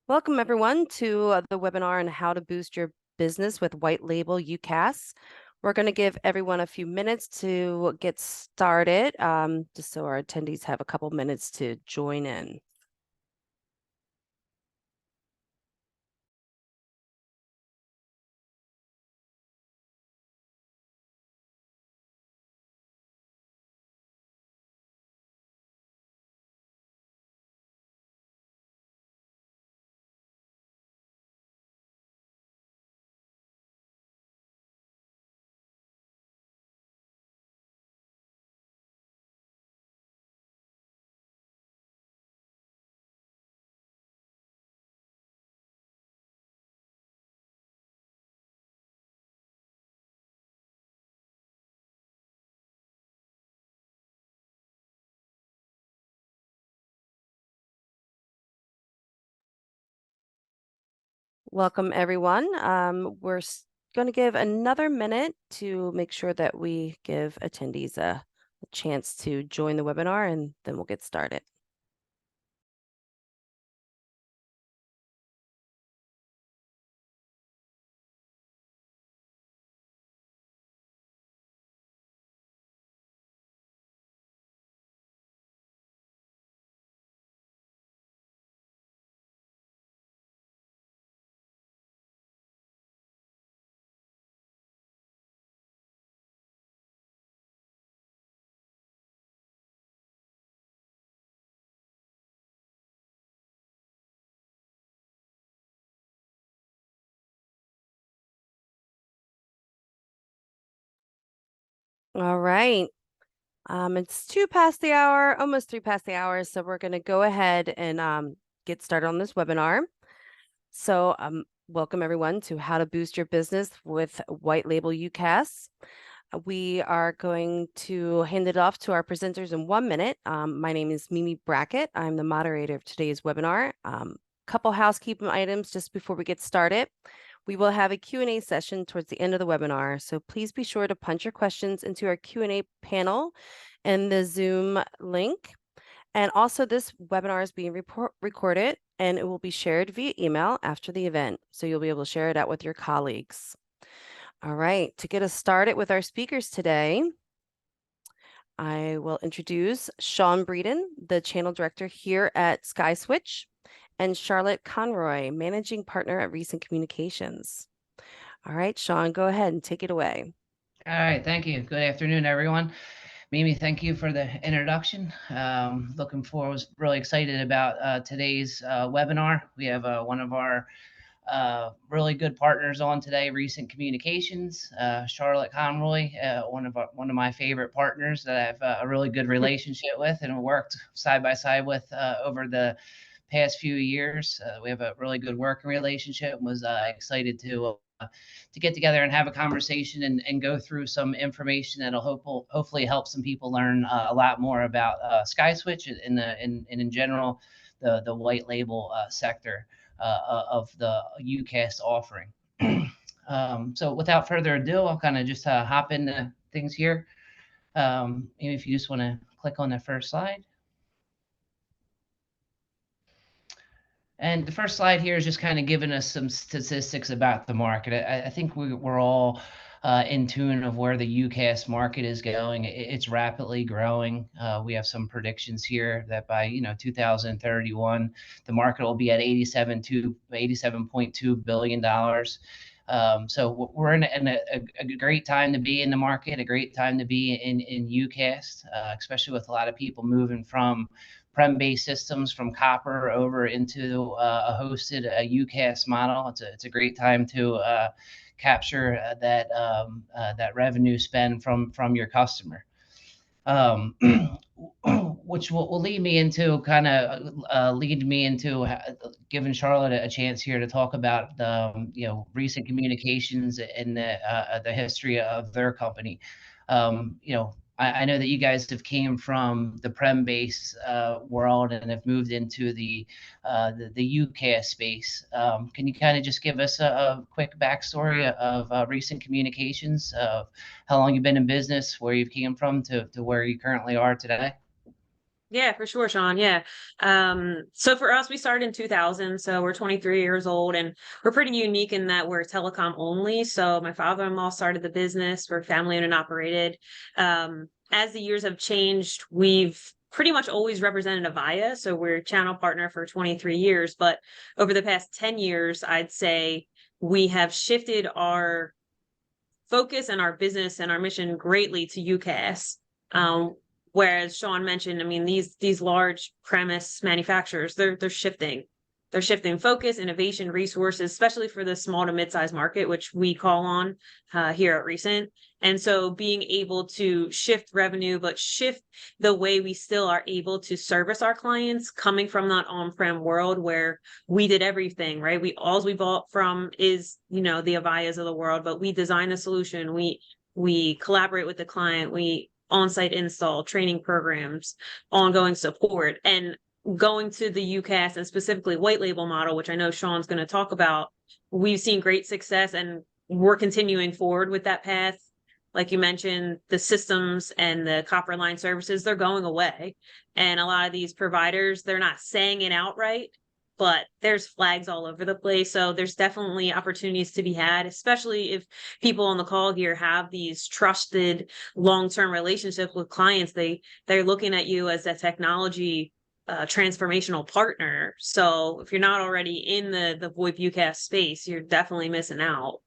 Welcome, everyone, to the webinar on how to boost your business with white label UCaaS. We're going to give everyone a few minutes to get started, just so our attendees have a couple minutes to join in. Welcome, everyone. We're going to give another minute to make sure that we give attendees a chance to join the webinar, and then we'll get started. All right. It's 2 past the hour, almost 3 past the hour, so we're going to go ahead and get started on this webinar. So, welcome everyone to How to Boost Your Business with White Label UCaaS. We are going to hand it off to our presenters in 1 minute. My name is Mimi Brackett. I'm the moderator of today's webinar. Couple housekeeping items just before we get started. We will have a Q&A session towards the end of the webinar, so please be sure to punch your questions into our Q&A panel in the Zoom link. And also, this webinar is being recorded, and it will be shared via email after the event, so you'll be able to share it out with your colleagues. All right, to get us started with our speakers today, I will introduce Sean Breeden, the channel director here at SkySwitch, and Charlotte Conroy, managing partner at Recent Communications. All right, Sean, go ahead and take it away. All right, thank you. Good afternoon, everyone. Mimi, thank you for the introduction. Looking forward, was really excited about today's webinar. We have one of our really good partners on today, Recent Communications, Charlotte Conroy, one of my favorite partners that I have a really good relationship with and worked side by side with over the past few years. We have a really good working relationship and was excited to get together and have a conversation and go through some information that'll hopefully help some people learn a lot more about SkySwitch and in general the white label sector of the UCaaS offering. So without further ado, I'll kind of just hop into things here. Maybe if you just want to click on the first slide. And the first slide here is just kind of giving us some statistics about the market. I think we're all in tune of where the UCaaS market is going. It's rapidly growing. We have some predictions here that by 2031, the market will be at $87.2 billion. So we're in a great time to be in the market, a great time to be in UCaaS, especially with a lot of people moving from prem-based systems from copper over into a hosted UCaaS model. It's a great time to capture that revenue spend from your customer. Which will lead me into giving Charlotte a chance here to talk about the Recent Communications and the history of their company. I know that you guys have came from the prem-based world and have moved into the UCaaS space. Can you kind of just give us a quick backstory of Recent Communications, of how long you've been in business, where you came from to where you currently are today? Yeah, for sure, Sean. Yeah. So for us, we started in 2000, so we're 23 years old, and we're pretty unique in that we're telecom only. So my father-in-law started the business. We're family owned and operated. As the years have changed, we've pretty much always represented Avaya. So we're channel partner for 23 years. But over the past 10 years, I'd say we have shifted our focus and our business and our mission greatly to UCaaS. Whereas Sean mentioned, I mean, these large premise manufacturers, they're shifting. They're shifting focus, innovation, resources, especially for the small to mid-sized market, which we call on here at Recent. And so being able to shift revenue, but shift the way we still are able to service our clients coming from that on-prem world where we did everything, right? All we bought from is, the Avayas of the world, but we design a solution. We collaborate with the client. We on-site install, training programs, ongoing support, and going to the UCaaS and specifically white label model, which I know Sean's going to talk about. We've seen great success and we're continuing forward with that path. Like you mentioned, the systems and the copper line services, they're going away. And a lot of these providers, they're not saying it outright, but there's flags all over the place. So there's definitely opportunities to be had, especially if people on the call here have these trusted long-term relationships with clients. They're looking at you as a technology transformational partner. So if you're not already in the VoIP UCaaS space, you're definitely missing out.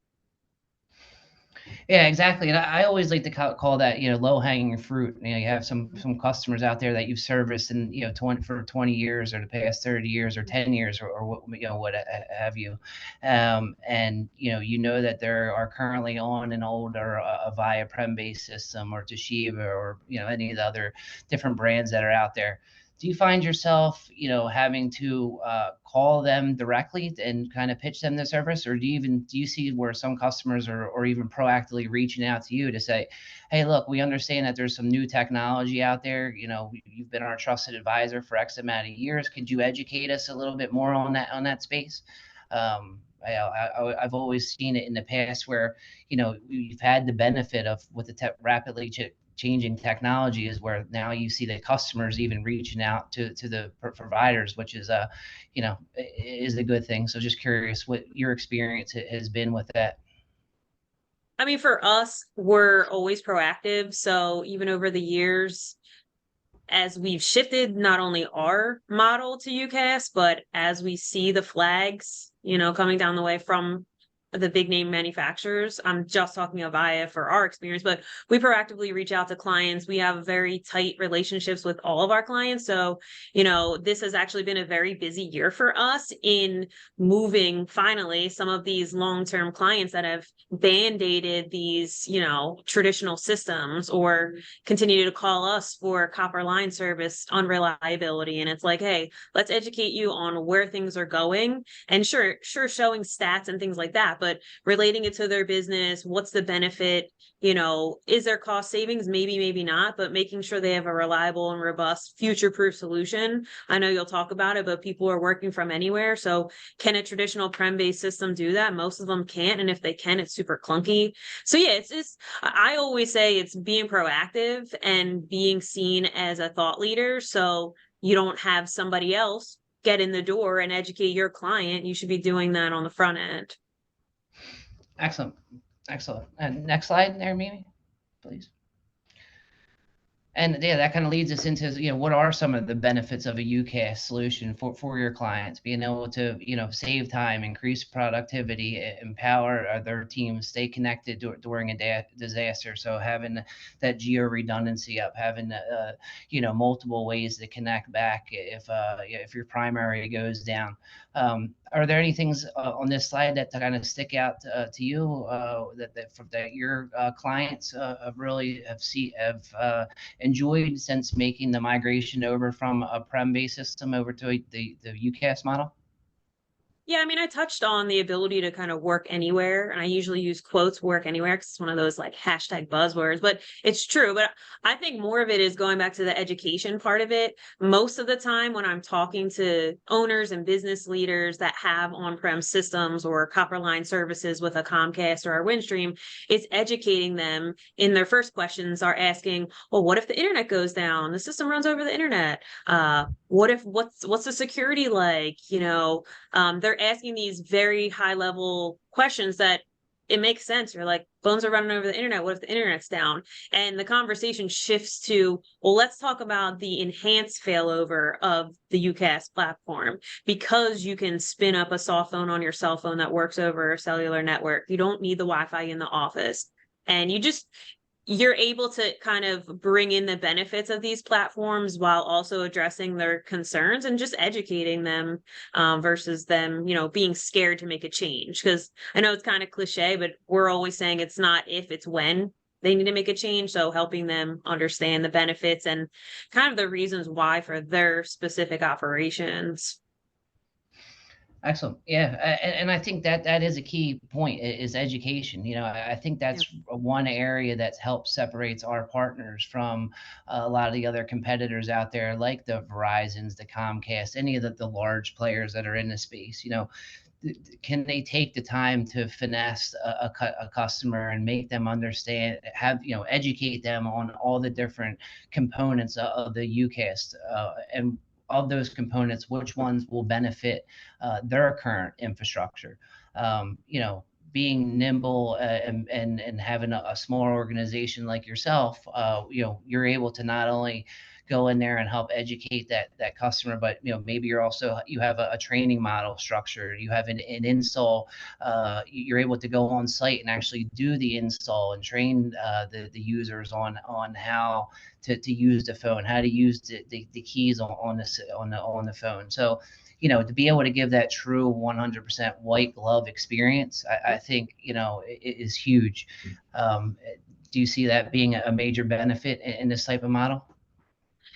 Yeah, exactly. And I always like to call that, low hanging fruit. You have some customers out there that you've serviced in, 20 years or the past 30 years or 10 years or what, what have you. And, that there are currently on an old or a via prem based system or Toshiba or, any of the other different brands that are out there. Do you find yourself, having to call them directly and kind of pitch them the service, or do you see where some customers or even proactively reaching out to you to say, hey, look, we understand that there's some new technology out there. You've been our trusted advisor for X amount of years. Could you educate us a little bit more on that space? I've always seen it in the past where you've had the benefit of with the rapidly changing technology is where now you see the customers even reaching out to the providers, which is is a good thing. So just curious what your experience has been with that. I mean, for us, we're always proactive. So even over the years, as we've shifted not only our model to UCaaS, but as we see the flags, coming down the way from the big name manufacturers. I'm just talking Avaya for our experience, but we proactively reach out to clients. We have very tight relationships with all of our clients. So, this has actually been a very busy year for us in moving finally some of these long-term clients that have band-aided these, traditional systems or continue to call us for copper line service unreliability. And it's like, hey, let's educate you on where things are going. And sure, showing stats and things like that, but relating it to their business, what's the benefit? Is there cost savings? Maybe, maybe not, but making sure they have a reliable and robust future-proof solution. I know you'll talk about it, but people are working from anywhere. So can a traditional prem-based system do that? Most of them can't. And if they can, it's super clunky. So yeah, it's just, I always say it's being proactive and being seen as a thought leader. So you don't have somebody else get in the door and educate your client. You should be doing that on the front end. Excellent. Excellent. And next slide there, Mimi, please. And yeah, that kind of leads us into, what are some of the benefits of a UCaaS solution for your clients? Being able to, save time, increase productivity, empower their teams, stay connected during a disaster. So having that geo redundancy up, having, multiple ways to connect back if your primary goes down. Are there any things on this slide that kind of stick out to you that your clients really have enjoyed since making the migration over from a prem-based system over to the UCaaS model? Yeah, I mean, I touched on the ability to kind of work anywhere, and I usually use quotes work anywhere because it's one of those like hashtag buzzwords, but it's true. But I think more of it is going back to the education part of it. Most of the time when I'm talking to owners and business leaders that have on-prem systems or copper line services with a Comcast or a Windstream, it's educating them in their first questions are asking, well, what if the internet goes down? The system runs over the internet. What's the security like? They're asking these very high level questions that it makes sense. You're like, phones are running over the internet. What if the internet's down? And the conversation shifts to, well, let's talk about the enhanced failover of the UCaaS platform, because you can spin up a soft phone on your cell phone that works over a cellular network. You don't need the Wi-Fi in the office. And you're able to kind of bring in the benefits of these platforms while also addressing their concerns and just educating them, versus them, being scared to make a change. Because I know it's kind of cliche, but we're always saying it's not if, it's when they need to make a change. So helping them understand the benefits and kind of the reasons why for their specific operations. Excellent. Yeah. And I think that is a key point is education. I think Yeah. that's one area that helps separates our partners from a lot of the other competitors out there, like the Verizons, the Comcast, any of the large players that are in the space. Can they take the time to finesse a customer and make them understand, educate them on all the different components of the UCaaS, and of those components, which ones will benefit their current infrastructure. Being nimble, and having a smaller organization like yourself, you're able to not only go in there and help educate that customer, but maybe you have a training model structure, you have an install, you're able to go on site and actually do the install and train the users on how to use the phone, how to use the keys on the phone. So to be able to give that true 100% white glove experience, I think is huge. Do you see that being a major benefit in this type of model?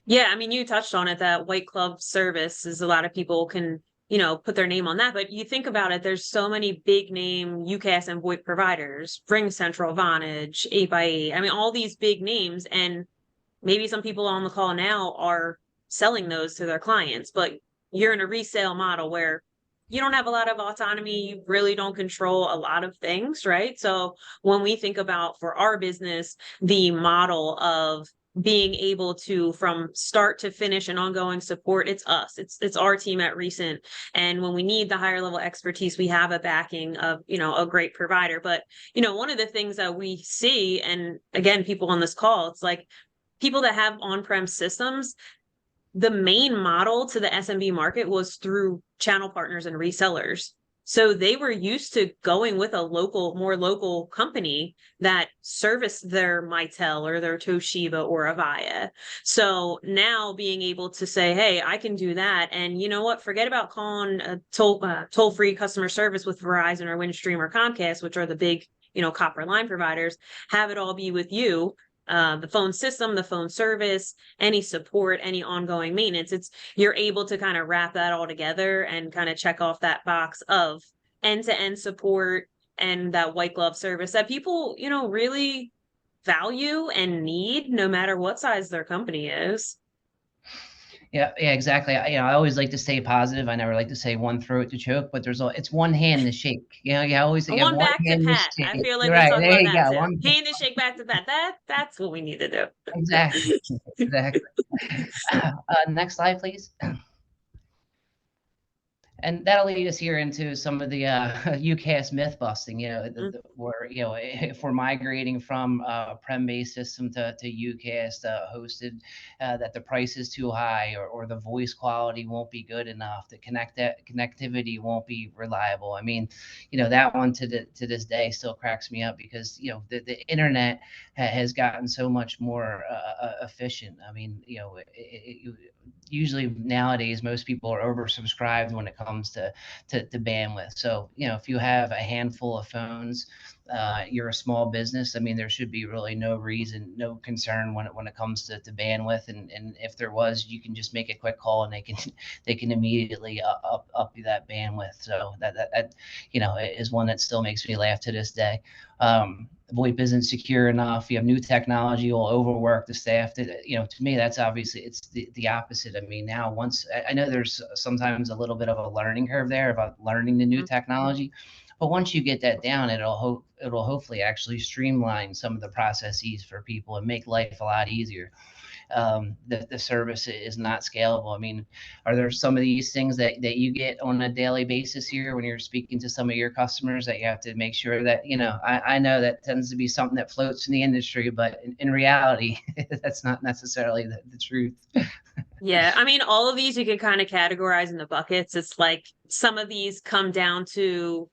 Yeah, I mean, you touched on it, that white glove service is a lot of people can, put their name on that. But you think about it, there's so many big name UCaaS and VoIP providers, RingCentral, Vonage, 8x8. I mean, all these big names. And maybe some people on the call now are selling those to their clients, but you're in a resale model where you don't have a lot of autonomy. You really don't control a lot of things, right? So when we think about for our business, the model of being able to from start to finish and ongoing support, it's us, it's our team at Recent. And when we need the higher level expertise, we have a backing of a great provider. But one of the things that we see, and again, people on this call, it's like people that have on-prem systems, the main model to the SMB market was through channel partners and resellers. So they were used to going with a more local company that serviced their Mitel or their Toshiba or Avaya. So now being able to say, hey, I can do that. And you know what? Forget about calling a toll-free customer service with Verizon or Windstream or Comcast, which are the big, copper line providers. Have it all be with you. The phone system, the phone service, any support, any ongoing maintenance. You're able to kind of wrap that all together and kind of check off that box of end-to-end support and that white glove service that people, really value and need no matter what size their company is. Yeah, exactly. I always like to stay positive. I never like to say one throat to choke, but it's one hand to shake. You always you have One one back to hand to pat. I shake. feel like You're we right. talk There about you that go. too. Hand to shake back to pat. That's what we need to do. Exactly. Exactly. Next slide, please. And that'll lead us here into some of the UCaaS myth busting. Where if we're migrating from prem-based system to UCaaS hosted, that the price is too high, or the voice quality won't be good enough, the connectivity won't be reliable. I mean, that one to this day still cracks me up, because the internet has gotten so much more efficient. I mean, usually nowadays most people are oversubscribed when it comes to bandwidth. So if you have a handful of phones, you're a small business. I mean, there should be really no reason, no concern when it comes to bandwidth. And if there was, you can just make a quick call and they can immediately up that bandwidth. So that is one that still makes me laugh to this day. VoIP isn't secure enough. You have new technology, you'll overwork the staff. To me, that's obviously it's the opposite. I mean, now once I know there's sometimes a little bit of a learning curve there about learning the new technology, but once you get that down, it'll hopefully actually streamline some of the processes for people and make life a lot easier. The service is not scalable. I mean, are there some of these things that you get on a daily basis here when you're speaking to some of your customers that you have to make sure that, I know that tends to be something that floats in the industry, but in reality, that's not necessarily the truth. Yeah, I mean, all of these you can kind of categorize in the buckets. It's like some of these come down to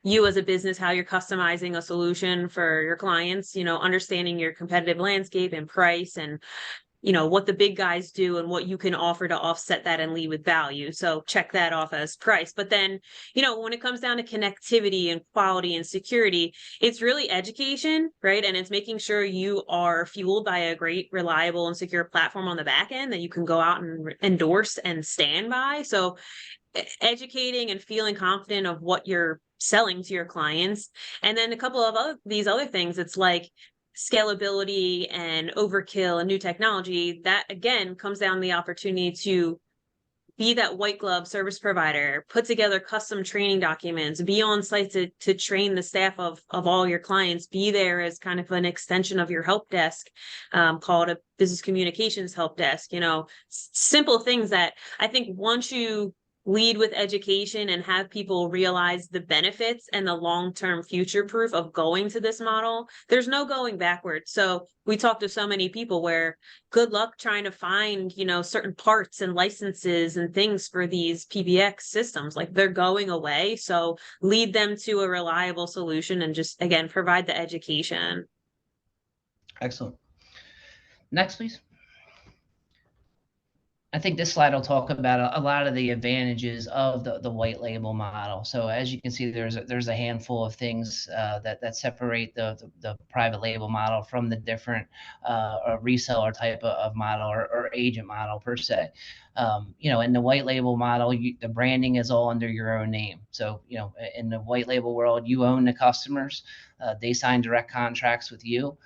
you as a business, how you're customizing a solution for your clients, understanding your competitive landscape and price and what the big guys do and what you can offer to offset that and lead with value. So check that off as price. But then, when it comes down to connectivity and quality and security, it's really education, right? And it's making sure you are fueled by a great, reliable and secure platform on the back end that you can go out and endorse and stand by. So educating and feeling confident of what you're selling to your clients. And then a couple of these other things, it's like scalability and overkill and new technology. That again comes down to the opportunity to be that white glove service provider, put together custom training documents, be on site to train the staff of all your clients, be there as kind of an extension of your help desk, called a business communications help desk, simple things that I think once you lead with education and have people realize the benefits and the long-term future proof of going to this model, there's no going backwards. So we talk to so many people where good luck trying to find, certain parts and licenses and things for these PBX systems, like they're going away. So lead them to a reliable solution and just, again, provide the education. Excellent. Next, please. I think this slide will talk about a lot of the advantages of the white label model. So as you can see, there's a handful of things that separate the private label model from the different reseller type of model or agent model per se. In the white label model, the branding is all under your own name. So, in the white label world, you own the customers. They sign direct contracts with you.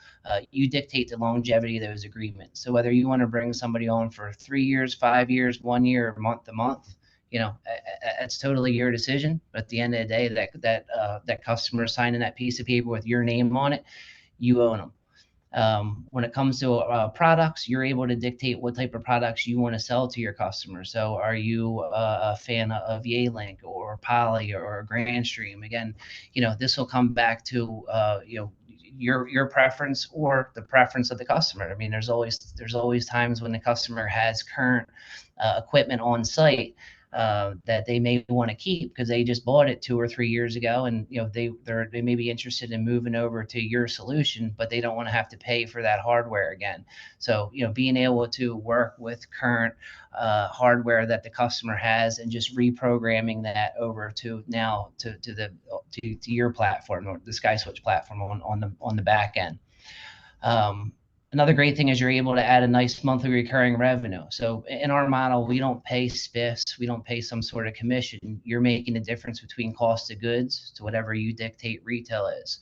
You dictate the longevity of those agreements. So whether you want to bring somebody on for 3 years, 5 years, 1 year, or month to month, it's totally your decision. But at the end of the day, that customer signing that piece of paper with your name on it, you own them. When it comes to products, you're able to dictate what type of products you want to sell to your customers. So are you a fan of Yealink or Poly or GrandStream? Again, this will come back to, your preference or the preference of the customer. I mean, there's always times when the customer has current equipment on site that they may want to keep because they just bought it 2 or 3 years ago, and they may be interested in moving over to your solution, but they don't want to have to pay for that hardware again. So being able to work with current hardware that the customer has and just reprogramming that over to your platform or the SkySwitch platform on the back end. Another great thing is you're able to add a nice monthly recurring revenue. So in our model, we don't pay spiffs. We don't pay some sort of commission. You're making the difference between cost of goods to whatever you dictate retail is.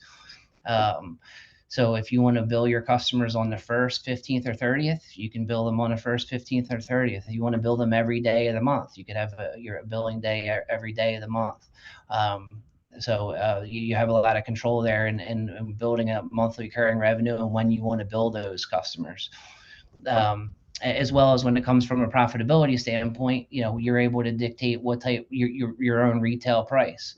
So if you want to bill your customers on the 1st, 15th, or 30th, you can bill them on the 1st, 15th, or 30th. If you want to bill them every day of the month, you could have your billing day every day of the month. So you have a lot of control there and building up monthly recurring revenue and when you want to build those customers. As well as when it comes from a profitability standpoint, you're able to dictate what type your own retail price.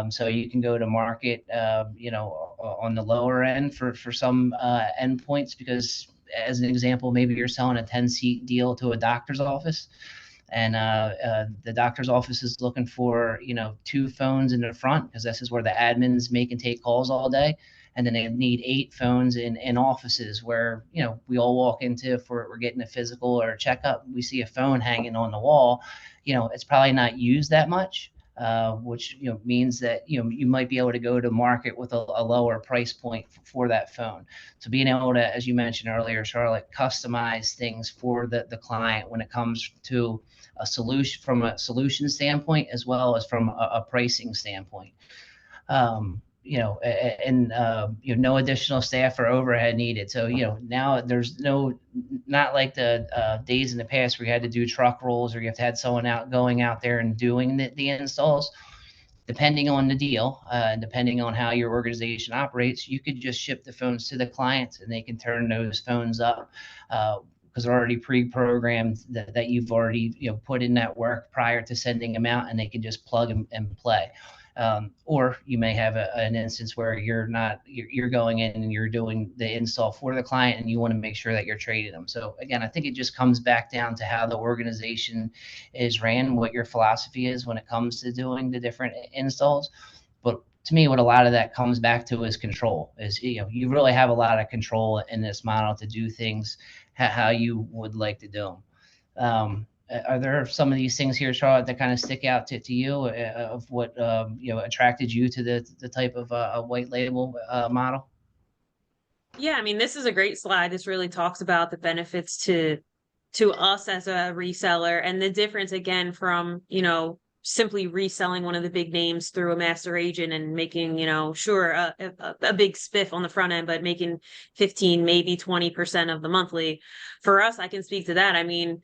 So you can go to market, on the lower end for some endpoints, because as an example, maybe you're selling a 10-seat deal to a doctor's office. And the doctor's office is looking for 2 phones in the front because this is where the admins make and take calls all day, and then they need 8 phones in offices where we all walk into if we're getting a physical or a checkup. We see a phone hanging on the wall. It's probably not used that much, which means that you might be able to go to market with a lower price point for that phone. So being able to, as you mentioned earlier, Charlotte, customize things for the client when it comes to a solution, from a solution standpoint as well as from a pricing standpoint. No additional staff or overhead needed. So, now there's not like the days in the past where you had to do truck rolls or you have to have someone going out there and doing the installs. Depending on the deal, and depending on how your organization operates, you could just ship the phones to the clients and they can turn those phones up, because they're already pre-programmed, that you've already put in that work prior to sending them out, and they can just plug and play. Or you may have an instance where you're going in and you're doing the install for the client and you want to make sure that you're trading them. So again, I think it just comes back down to how the organization is ran, what your philosophy is when it comes to doing the different installs. But to me, what a lot of that comes back to is control. You really have a lot of control in this model to do things how you would like to do them. Are there some of these things here, Charlotte, that kind of stick out to you, of what attracted you to the type of a white label model? Yeah, I mean, this is a great slide. This really talks about the benefits to us as a reseller, and the difference again from, simply reselling one of the big names through a master agent and making, sure, a big spiff on the front end, but making 15, maybe 20% of the monthly. For us, I can speak to that. I mean,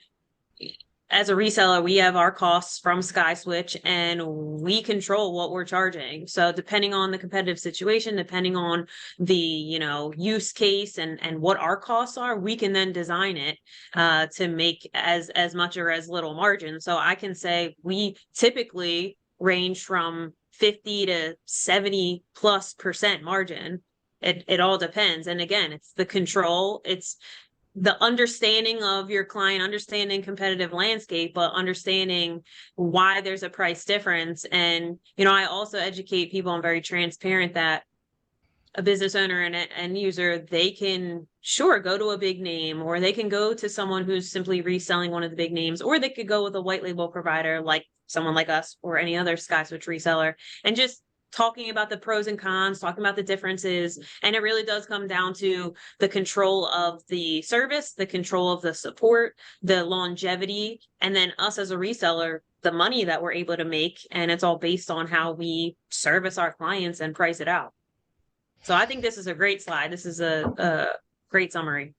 as a reseller, we have our costs from SkySwitch and we control what we're charging. So depending on the competitive situation, depending on the, use case and what our costs are, we can then design it to make as much or as little margin. So I can say we typically range from 50 to 70+% margin. It all depends. And again, it's the control. It's the understanding of your client, understanding competitive landscape, but understanding why there's a price difference. And, I also educate people. I'm very transparent that a business owner and an end user, they can go to a big name, or they can go to someone who's simply reselling one of the big names, or they could go with a white label provider like someone like us or any other SkySwitch reseller, and just talking about the pros and cons, talking about the differences. And it really does come down to the control of the service, the control of the support, the longevity, and then us as a reseller, the money that we're able to make. And it's all based on how we service our clients and price it out. So I think this is a great slide. This is a great summary.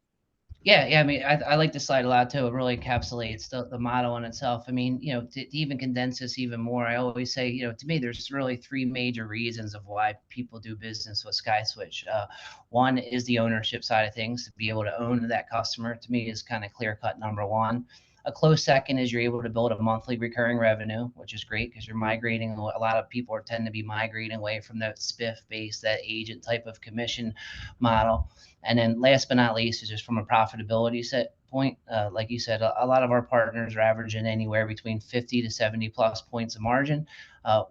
Yeah. I mean, I like this slide a lot too. It really encapsulates the model in itself. I mean, to even condense this even more, I always say, to me, there's really three major reasons of why people do business with SkySwitch. One is the ownership side of things. To be able to own that customer, to me, is kind of clear cut number one. A close second is you're able to build a monthly recurring revenue, which is great because you're migrating. A lot of people tend to be migrating away from that spiff based, that agent type of commission model. And then last but not least is just from a profitability set point. Like you said, a lot of our partners are averaging anywhere between 50 to 70+ points of margin.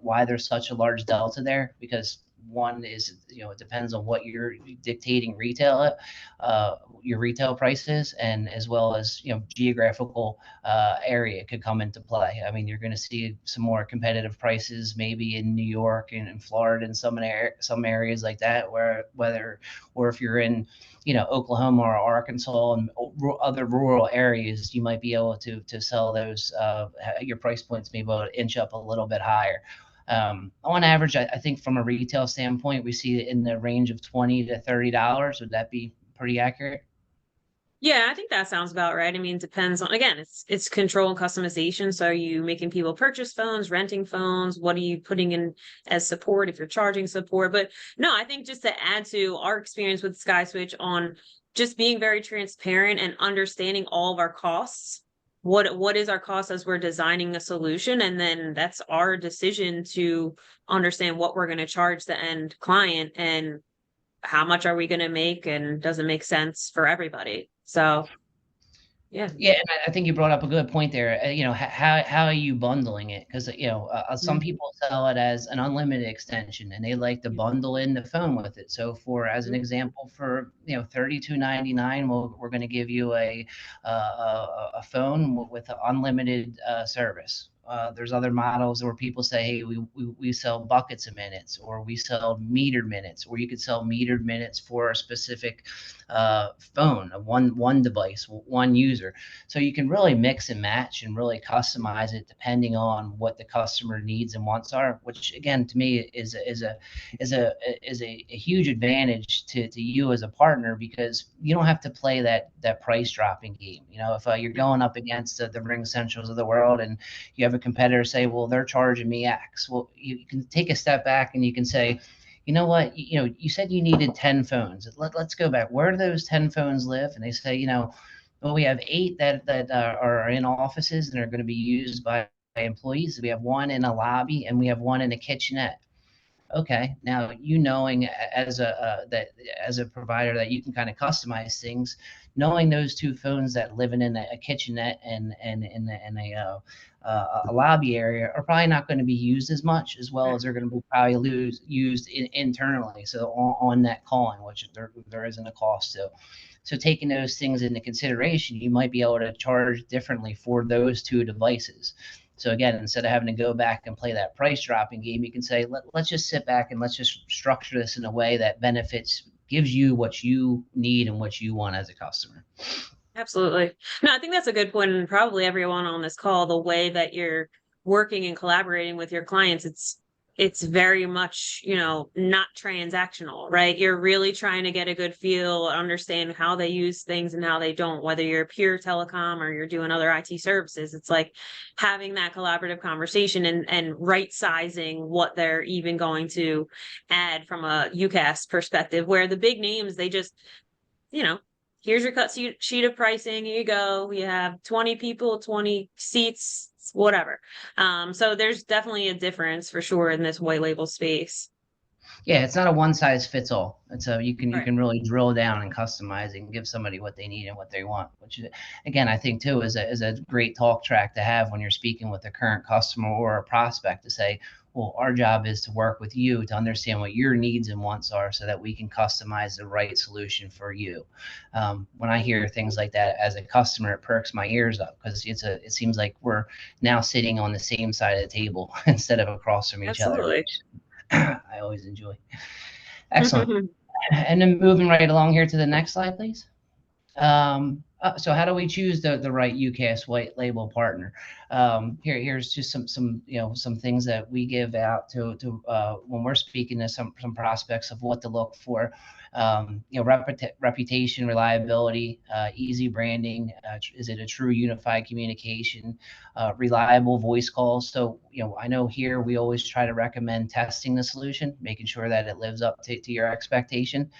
Why there's such a large delta there? Because one is, it depends on what you're dictating retail at, your retail prices, and as well as, geographical area could come into play. I mean, you're going to see some more competitive prices maybe in New York and in Florida and some areas like that, or if you're in, Oklahoma or Arkansas and other rural areas, you might be able to sell those, your price points maybe able to inch up a little bit higher. On average, I think from a retail standpoint, we see it in the range of $20 to $30. Would that be pretty accurate? Yeah, I think that sounds about right. I mean, it depends on, again, it's control and customization. So are you making people purchase phones, renting phones? What are you putting in as support if you're charging support? But no, I think just to add to our experience with SkySwitch on just being very transparent and understanding all of our costs. What is our cost as we're designing a solution? And then that's our decision to understand what we're going to charge the end client and how much are we going to make, and does it make sense for everybody? So, yeah. Yeah, and I think you brought up a good point there. How are you bundling it? Because some people sell it as an unlimited extension, and they like to bundle in the phone with it. So, as an example, for $32.99, we're going to give you a phone with an unlimited service. There's other models where people say, hey, we sell buckets of minutes, or we sell metered minutes, or you could sell metered minutes for a specific phone, one device, one user. So you can really mix and match and really customize it depending on what the customer needs and wants are, which again to me is a huge advantage to you as a partner, because you don't have to play that price dropping game. If you're going up against the Ring Centrals of the world, and you have a competitor say, well, they're charging me X. Well, you can take a step back and you can say, you know what, you said you needed 10 phones. Let's go back. Where do those 10 phones live? And they say, well, we have 8 that are in offices and are going to be used by employees. We have 1 in a lobby, and we have 1 in a kitchenette. Okay, now knowing as a provider that you can kind of customize things, knowing those 2 phones that live in a kitchenette and in a lobby area are probably not going to be used as much, as well as they're going to be probably used internally. So on that calling, which there isn't a cost to. So taking those things into consideration, you might be able to charge differently for those 2 devices. So again, instead of having to go back and play that price dropping game, you can say, let's just sit back and let's just structure this in a way that gives you what you need and what you want as a customer. Absolutely. No, I think that's a good point. And probably everyone on this call, the way that you're working and collaborating with your clients, it's very much, not transactional, right? You're really trying to get a good feel, understand how they use things and how they don't, whether you're pure telecom or you're doing other IT services. It's like having that collaborative conversation and right sizing what they're even going to add from a UCaaS perspective, where the big names, they just, here's your cut sheet of pricing. Here you go. We have 20 people, 20 seats, whatever. So there's definitely a difference for sure in this white label space. Yeah, it's not a one size fits all. You Right. can really drill down and customize and give somebody what they need and what they want, which again, I think too is a great talk track to have when you're speaking with a current customer or a prospect, to say, well, our job is to work with you to understand what your needs and wants are, so that we can customize the right solution for you. When I hear things like that as a customer, it perks my ears up, because it seems like we're now sitting on the same side of the table instead of across from each other. Absolutely. I always enjoy. Excellent. And then moving right along here to the next slide, please. So how do we choose the right UCaaS white label partner? Here's just some things that we give out to when we're speaking to some prospects of what to look for. Reputation, reliability, easy branding. Is it a true unified communication? Reliable voice calls. So I know here we always try to recommend testing the solution, making sure that it lives up to your expectation.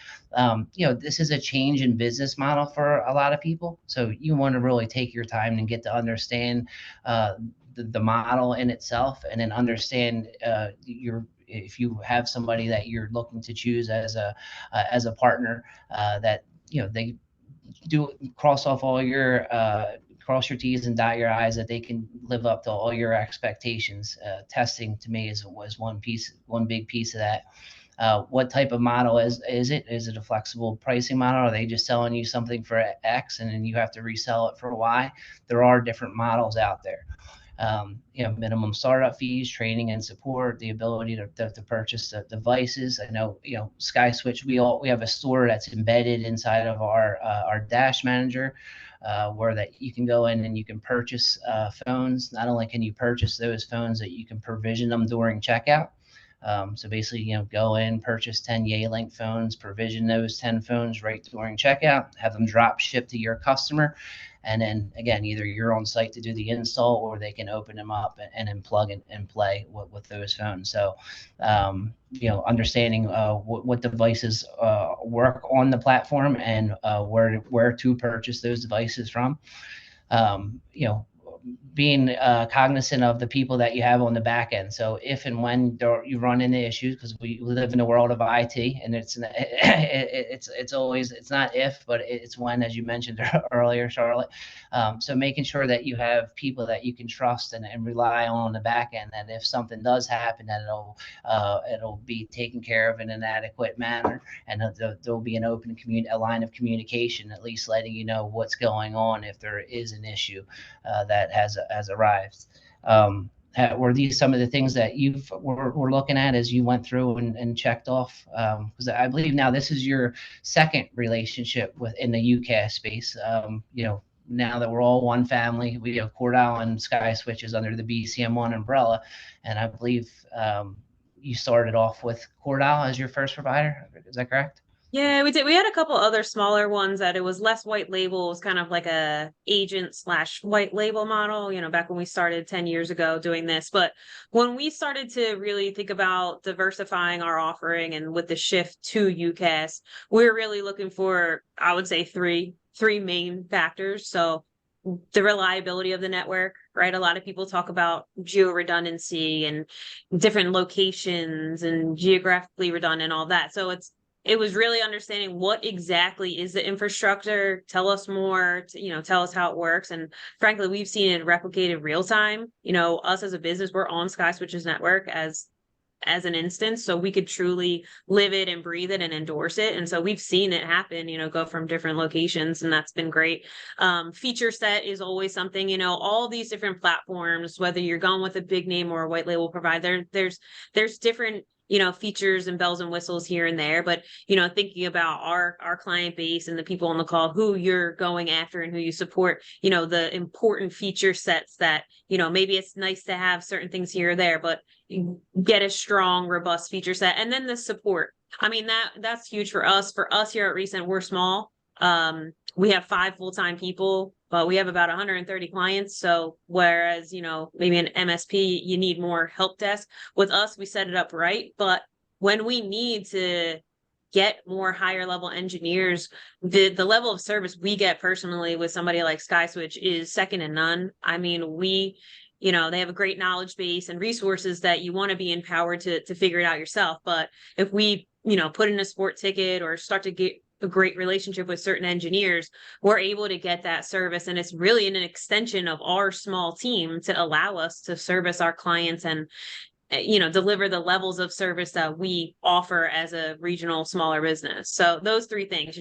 This is a change in business model for a lot of people, so you want to really take your time and get to understand the model in itself, and then understand if you have somebody that you're looking to choose as a partner, that they do cross your T's and dot your I's, that they can live up to all your expectations. Testing to me was one big piece of that. What type of model is it? Is it a flexible pricing model? Are they just selling you something for X and then you have to resell it for Y? There are different models out there. Minimum startup fees, training and support, the ability to purchase the devices. I know, SkySwitch, we have a store that's embedded inside of our Dash Manager, where that you can go in and you can purchase phones. Not only can you purchase those phones, that you can provision them during checkout. So basically, go in, purchase 10 Yealink phones, provision those 10 phones right during checkout, have them drop ship to your customer. And then again, either you're on site to do the install, or they can open them up and then plug and play with those phones. So, understanding what devices work on the platform, and where to purchase those devices from. Being cognizant of the people that you have on the back end. So if and when you run into issues, because we live in a world of IT, and it's not if, but it's when, as you mentioned earlier, Charlotte. So making sure that you have people that you can trust and rely on the back end, that if something does happen, that it'll be taken care of in an adequate manner, and there'll be an open a line of communication, at least letting you know what's going on if there is an issue that has arrived. were these some of the things that were looking at as you went through and checked off? Because I believe now this is your second relationship in the UCaaS space. Now that we're all one family, we have Cordell and SkySwitch is under the BCM1 umbrella, and I believe you started off with Cordell as your first provider. Is that correct? Yeah, we did. We had a couple other smaller ones that it was less white label. It was kind of like a agent / white label model, back when we started 10 years ago doing this. But when we started to really think about diversifying our offering and with the shift to UCaaS, we're really looking for, I would say, three main factors. So the reliability of the network, right? A lot of people talk about geo redundancy and different locations and geographically redundant, all that. So it was really understanding what exactly is the infrastructure. Tell us more, tell us how it works. And frankly, we've seen it replicated real time. Us as a business, we're on SkySwitch's network as an instance, so we could truly live it and breathe it and endorse it. And so we've seen it happen, go from different locations, and that's been great. Feature set is always something, all these different platforms, whether you're going with a big name or a white label provider, there's different features and bells and whistles here and there. But, thinking about our client base and the people on the call, who you're going after and who you support, the important feature sets that, maybe it's nice to have certain things here or there, but you get a strong, robust feature set. And then the support. I mean, that's huge for us. For us here at Recent, we're small. We have 5 full-time people, but we have about 130 clients. So whereas, maybe an MSP, you need more help desk. With us, we set it up right. But when we need to get more higher level engineers, the level of service we get personally with somebody like SkySwitch is second to none. I mean, they have a great knowledge base and resources that you want to be empowered to figure it out yourself. But if we, put in a support ticket or start to get a great relationship with certain engineers, we're able to get that service. And it's really an extension of our small team to allow us to service our clients and, deliver the levels of service that we offer as a regional smaller business. So those 3 things,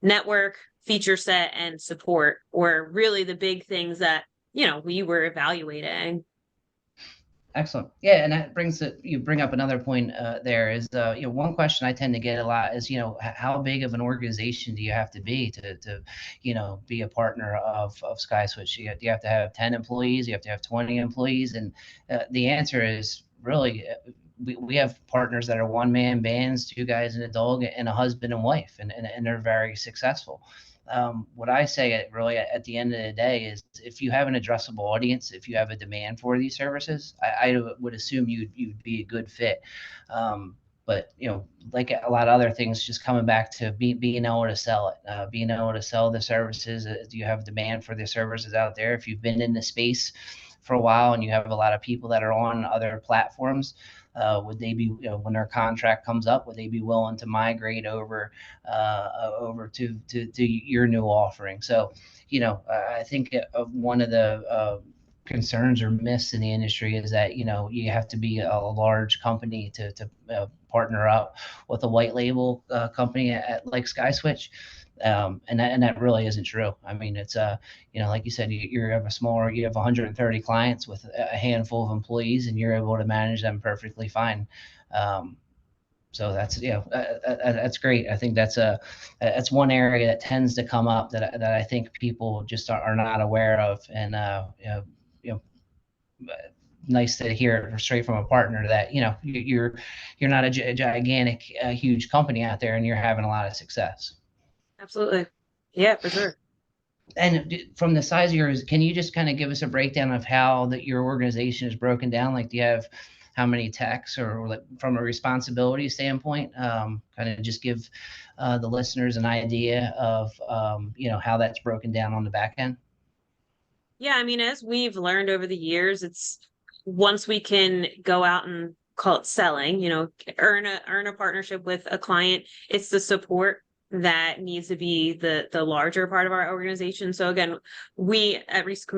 network, feature set, and support were really the big things that, we were evaluating. Excellent. Yeah, and that you bring up another point there is, one question I tend to get a lot is, how big of an organization do you have to be to be a partner of SkySwitch? You have to have 10 employees, you have to have 20 employees, and the answer is really, we have partners that are one-man bands, 2 guys and a dog, and a husband and wife, and they're very successful. What I say really at the end of the day is, if you have an addressable audience, if you have a demand for these services, I would assume you'd be a good fit. But like a lot of other things, just coming back to being able to sell it, being able to sell the services. Do you have demand for the services out there? If you've been in the space for a while and you have a lot of people that are on other platforms, would they be, when their contract comes up, would they be willing to migrate over to your new offering? So, I think one of the concerns or myths in the industry is that you have to be a large company to partner up with a white label company like SkySwitch. And that really isn't true. I mean, it's like you said, you have you have 130 clients with a handful of employees, and you're able to manage them perfectly fine. So that's great. I think that's one area that tends to come up that I think people just are not aware of, and nice to hear straight from a partner that you're not a gigantic huge company out there, and you're having a lot of success. Absolutely. Yeah, for sure. And from the size of yours, can you just kind of give us a breakdown of how your organization is broken down? Like, do you have how many techs, or like from a responsibility standpoint, kind of just give the listeners an idea of, how that's broken down on the back end? Yeah, I mean, as we've learned over the years, it's once we can go out and call it selling, earn a partnership with a client, it's the support that needs to be the larger part of our organization. So again, we at Recent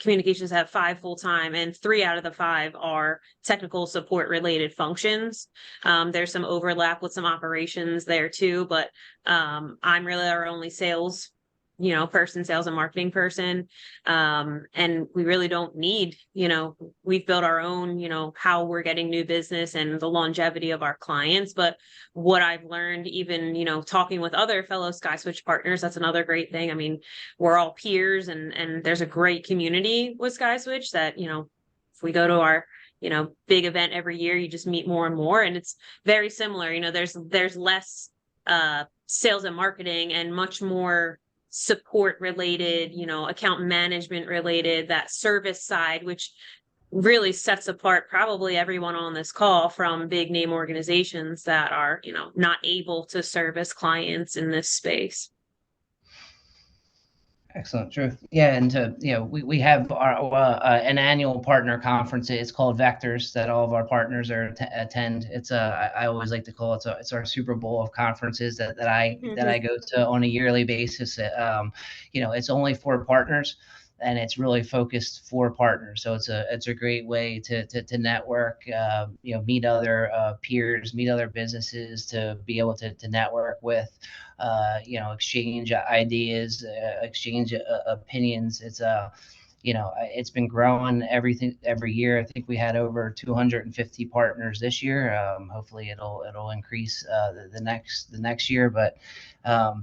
Communications have 5 full-time, and 3 out of the 5 are technical support related functions. There's some overlap with some operations there too, but I'm really our only sales person, sales and marketing person. And we really don't need, we've built our own, how we're getting new business and the longevity of our clients. But what I've learned, even, talking with other fellow SkySwitch partners, that's another great thing. I mean, we're all peers, and there's a great community with SkySwitch that, if we go to our, big event every year, you just meet more and more. And it's very similar. There's less sales and marketing and much more support related, account management related, that service side, which really sets apart probably everyone on this call from big name organizations that are, not able to service clients in this space. Excellent, truth. Yeah, and we have our an annual partner conference. It's called Vectors that all of our partners are attend. It's I always like to call it it's our Super Bowl of conferences that I go to on a yearly basis. It's only for partners, and it's really focused for partners. So it's a great way to network, meet other peers, meet other businesses, to be able to network with, exchange ideas, exchange opinions. It's been growing every year. I think we had over 250 partners this year. Hopefully it'll increase the next year. But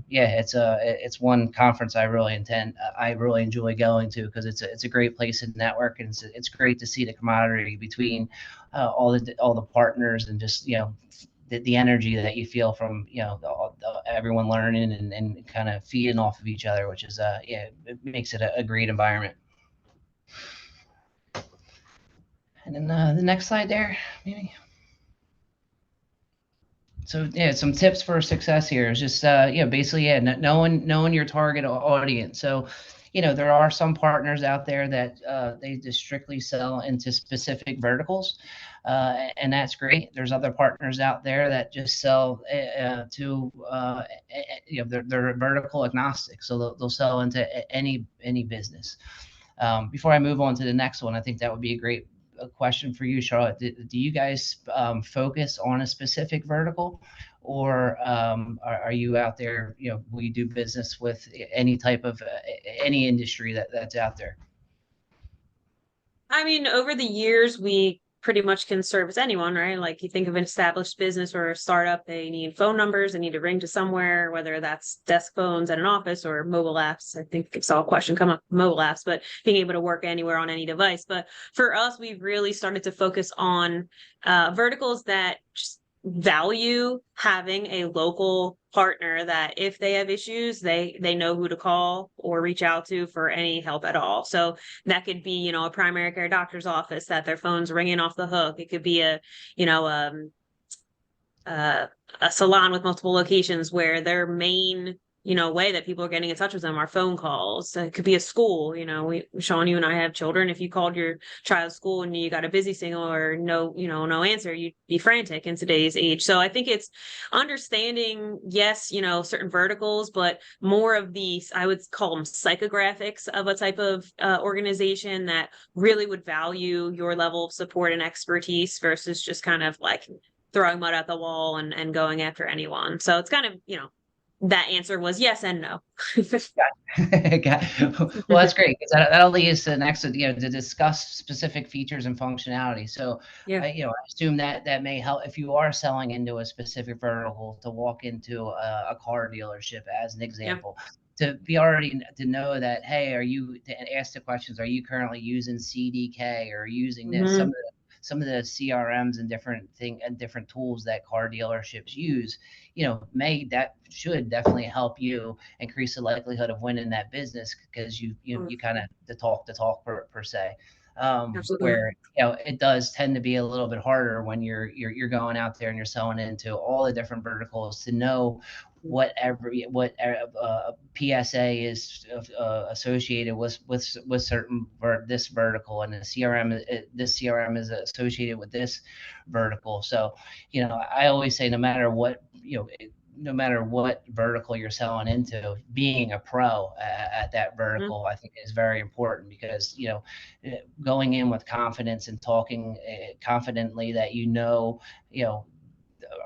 it's one conference I really enjoy going to, because it's a great place to network, and it's great to see the camaraderie between all the partners, and just the energy that you feel from everyone learning and kind of feeding off of each other, which is it makes it a great environment. And then the next slide there, maybe. So some tips for success here is just basically knowing your target audience. So there are some partners out there that they just strictly sell into specific verticals, and that's great. There's other partners out there that just sell to they're vertical agnostic, so they'll sell into any business. Before I move on to the next one, I think that would be a question for you, Charlotte. Do you guys focus on a specific vertical, or are you out there? Will you do business with any type of any industry that's out there? I mean, over the years, we pretty much can service anyone, right? Like, you think of an established business or a startup, they need phone numbers, they need to ring to somewhere, whether that's desk phones at an office or mobile apps. I think I saw a question come up, mobile apps, but being able to work anywhere on any device. But for us, we've really started to focus on verticals that just value having a local partner, that if they have issues, they know who to call or reach out to for any help at all. So that could be, a primary care doctor's office that their phone's ringing off the hook. It could be a salon with multiple locations where their main way that people are getting in touch with them are phone calls. It could be a school. Sean, you and I have children. If you called your child's school and you got a busy signal or no answer, you'd be frantic in today's age. So I think it's understanding, yes, certain verticals, but more of these, I would call them psychographics of a type of organization that really would value your level of support and expertise, versus just kind of like throwing mud at the wall and going after anyone. So it's kind of, that answer was yes and no. Well, that's great, because that'll lead us to the next, to discuss specific features and functionality. So, yeah. I assume that may help if you are selling into a specific vertical, to walk into a car dealership, as an example. Yeah. To know that, hey, to ask the questions, are you currently using CDK or using this? Mm-hmm. Some of the CRMs and different tools that car dealerships use, that should definitely help you increase the likelihood of winning that business, because you kind of the talk per se. Where it does tend to be a little bit harder when you're going out there and you're selling into all the different verticals, to know what PSA is associated with certain this vertical, and this CRM is associated with this vertical. So I always say, no matter what vertical you're selling into, being a pro at that vertical, mm-hmm. I think is very important, because going in with confidence and talking confidently that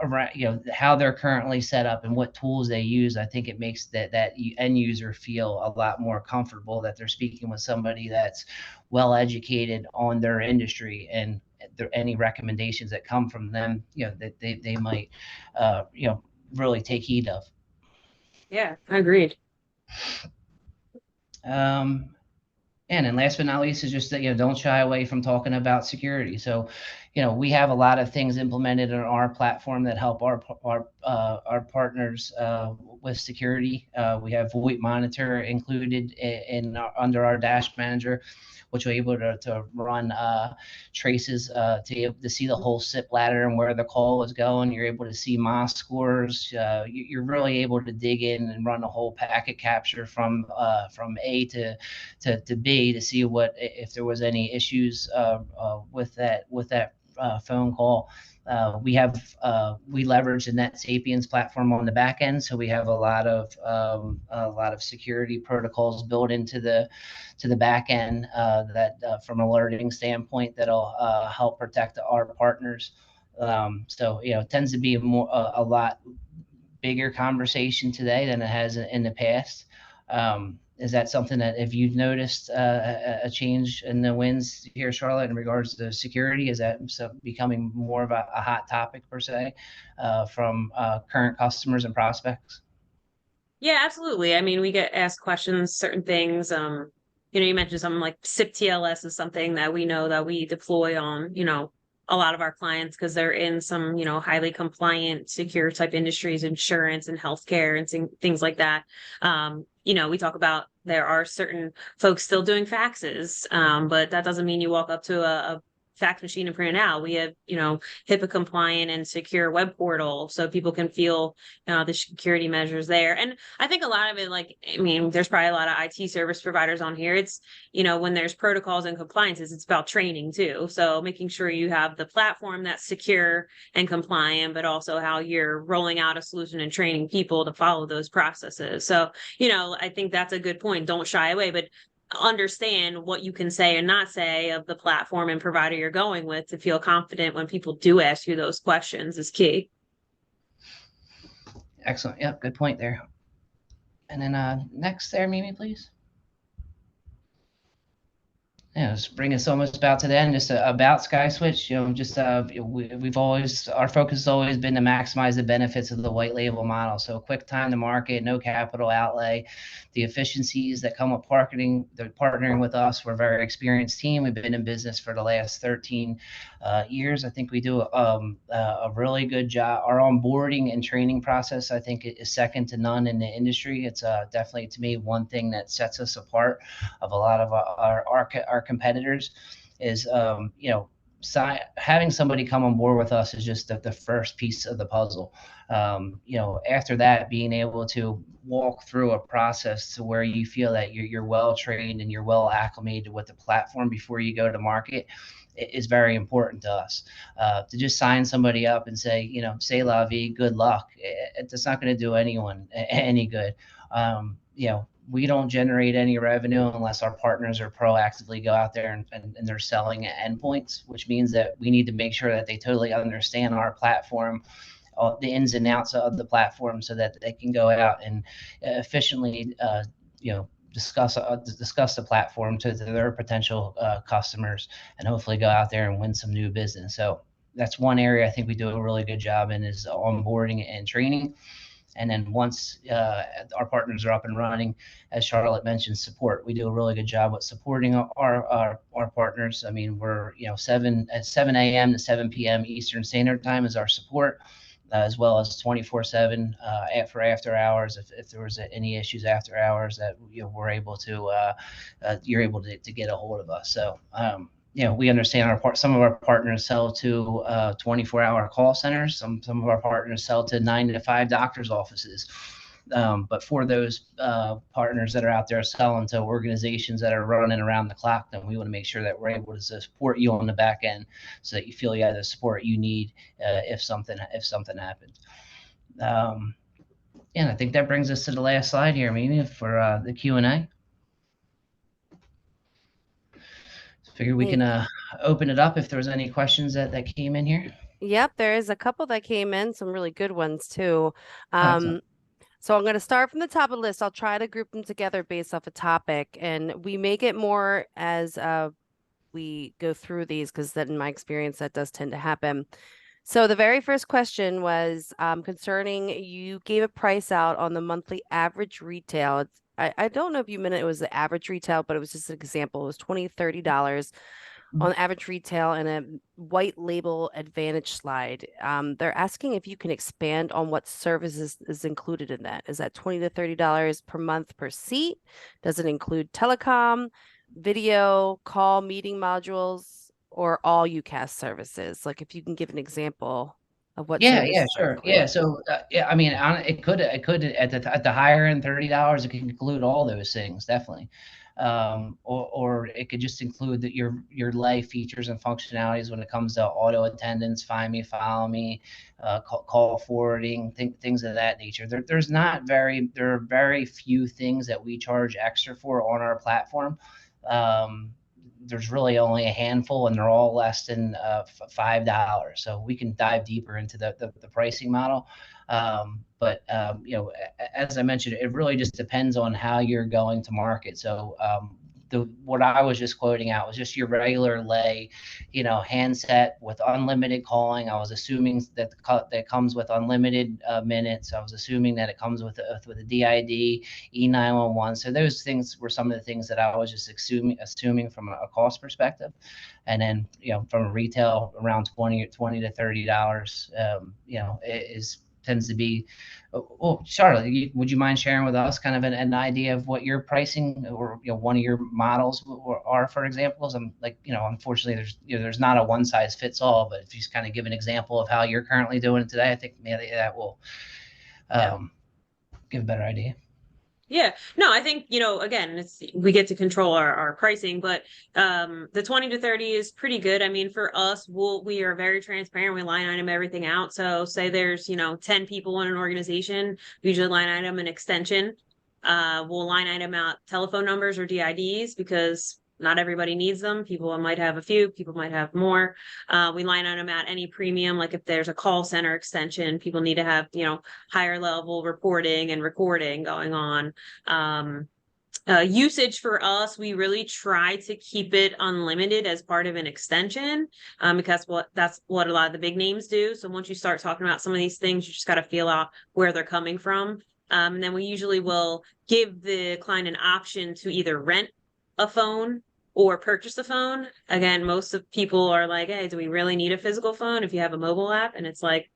around, how they're currently set up and what tools they use, I think it makes that end user feel a lot more comfortable that they're speaking with somebody that's well educated on their industry, and any recommendations that come from them, that they might, really take heed of. Yeah, agreed. And then last but not least is just that, don't shy away from talking about security. So, we have a lot of things implemented in our platform that help our partners with security. We have VoIP Monitor included under our Dash Manager, which we're able to run traces to see the whole SIP ladder and where the call is going. You're able to see MOS scores. You're really able to dig in and run a whole packet capture from A to B to see if there was any issues with that phone call. We leverage the Net Sapiens platform on the back end, so we have a lot of security protocols built into the back end that from an alerting standpoint that'll help protect our partners. So it tends to be a lot bigger conversation today than it has in the past. Is that something that, if you've noticed a change in the wins here, Charlotte, in regards to security, is that becoming more of a hot topic per se from current customers and prospects? Yeah, absolutely. I mean, we get asked questions, certain things. You mentioned something like SIP TLS is something that we know that we deploy on, a lot of our clients because they're in some, highly compliant, secure type industries, insurance and healthcare and things like that. We talk about there are certain folks still doing faxes, but that doesn't mean you walk up to a fax machine and print it out. We have, HIPAA compliant and secure web portal so people can feel the security measures there. And I think a lot of it, there's probably a lot of IT service providers on here. It's, when there's protocols and compliances, it's about training too. So making sure you have the platform that's secure and compliant, but also how you're rolling out a solution and training people to follow those processes. So, I think that's a good point. Don't shy away, but understand what you can say and not say of the platform and provider you're going with to feel confident when people do ask you those questions is key. Excellent. Yep. Good point there. And then next there, Mimi, please. Yeah, just bring us almost about to the end. Just about SkySwitch, our focus has always been to maximize the benefits of the white label model. So quick time to market, no capital outlay, the efficiencies that come with partnering with us. We're a very experienced team. We've been in business for the last 13 years. I think we do a really good job. Our onboarding and training process, I think, is second to none in the industry. It's definitely, to me, one thing that sets us apart of a lot of our competitors is, having somebody come on board with us is just the first piece of the puzzle. After that, being able to walk through a process to where you feel that you're well trained and you're well acclimated with the platform before you go to market is very important to us. To just sign somebody up and say, say la vie, good luck, it's not going to do anyone any good. We don't generate any revenue unless our partners are proactively go out there and they're selling at endpoints, which means that we need to make sure that they totally understand our platform, the ins and outs of the platform, so that they can go out and efficiently, discuss the platform to their potential customers, and hopefully go out there and win some new business. So that's one area I think we do a really good job in, is onboarding and training. And then once our partners are up and running, as Charlotte mentioned, support. We do a really good job with supporting our partners. I mean, we're 7 a.m. to 7 p.m. Eastern Standard Time is our support, as well as 24/7 for after hours. If there was any issues after hours, that we're able to you're able to get a hold of us. So we understand some of our partners sell to 24-hour call centers. Some of our partners sell to 9 to 5 doctors' offices. But for those partners that are out there selling to organizations that are running around the clock, then we want to make sure that we're able to support you on the back end, so that you feel you have the support you need if something happens. And I think that brings us to the last slide here, maybe, for the Q&A. Figure we can open it up if there was any questions that came in here. Yep, there is a couple that came in, some really good ones too. Excellent. So I'm going to start from the top of the list. I'll try to group them together based off a topic, and we make it more as we go through these because that, in my experience, that does tend to happen. So the very first question was concerning you gave a price out on the monthly average retail. I don't know if you meant it was the average retail, but it was just an example. It was $20, $30 on average retail and a white label advantage slide. They're asking if you can expand on what services is included in that. Is that $20 to $30 per month per seat? Does it include telecom, video, call, meeting modules, or all UCaaS services? Like if you can give an example of what Yeah, yeah, services are sure. Yeah, included. so yeah, I mean, it could at the higher end $30, it can include all those things, definitely. Or it could just include that your live features and functionalities when it comes to auto attendance, find me, follow me, call forwarding, things of that nature. There are very few things that we charge extra for on our platform. Um, there's really only a handful, and they're all less than $5. So we can dive deeper into the pricing model. As I mentioned, it really just depends on how you're going to market. So what I was just quoting out was just your regular lay, handset with unlimited calling. I was assuming that comes with unlimited minutes. I was assuming that it comes with a DID, E911. So those things were some of the things that I was just assuming from a cost perspective. And then, from a retail around 20 to $30, is tends to be. Well, Charlotte, would you mind sharing with us kind of an idea of what your pricing or one of your models are for examples? I'm like, unfortunately, there's not a one size fits all, but if you just kind of give an example of how you're currently doing it today, I think maybe that will Yeah. give a better idea. Yeah. No, I think, again, we get to control our pricing, but the 20 to 30 is pretty good. I mean, for us, we are very transparent. We line item everything out. So say there's, 10 people in an organization, we usually line item an extension. We'll line item out telephone numbers or DIDs because not everybody needs them. People might have a few, people might have more. We line item out any premium, like if there's a call center extension, people need to have, higher level reporting and recording going on. Usage for us, we really try to keep it unlimited as part of an extension, because that's what a lot of the big names do. So once you start talking about some of these things, you just got to feel out where they're coming from. And then we usually will give the client an option to either rent a phone or purchase a phone. Again, most of people are like, hey, do we really need a physical phone if you have a mobile app? And it's like,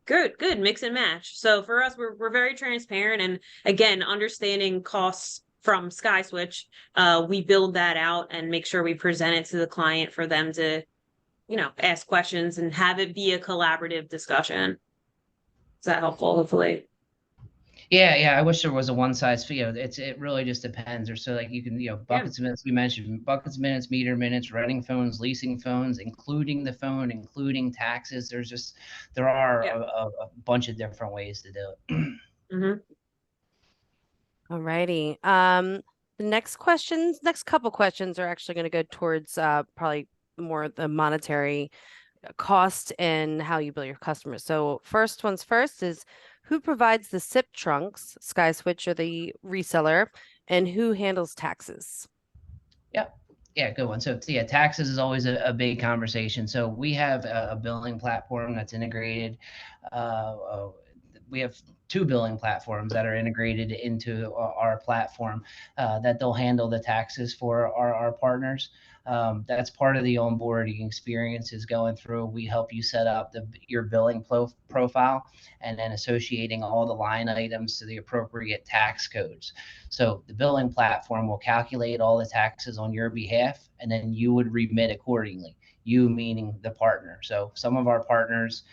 good, mix and match. So for us, we're very transparent, and again, understanding costs from SkySwitch, we build that out and make sure we present it to the client for them to, ask questions and have it be a collaborative discussion. Is that helpful? Hopefully. Yeah, yeah. I wish there was a one size fit. It really just depends. Or so like you can, Yeah. buckets of minutes. We mentioned buckets of minutes, meter minutes, renting phones, leasing phones, including the phone, including taxes. There are Yeah. a bunch of different ways to do it. Mm-hmm. All righty. The next couple questions are actually going to go towards probably more the monetary cost and how you bill your customers. So first one's first is who provides the SIP trunks, SkySwitch or the reseller, and who handles taxes? Yeah. Yeah, good one. So yeah, taxes is always a big conversation. So we have a billing platform that's integrated. We have two billing platforms that are integrated into our platform that they'll handle the taxes for our partners. That's part of the onboarding experience is going through. We help you set up your billing profile and then associating all the line items to the appropriate tax codes. So the billing platform will calculate all the taxes on your behalf, and then you would remit accordingly. You meaning the partner. So some of our partners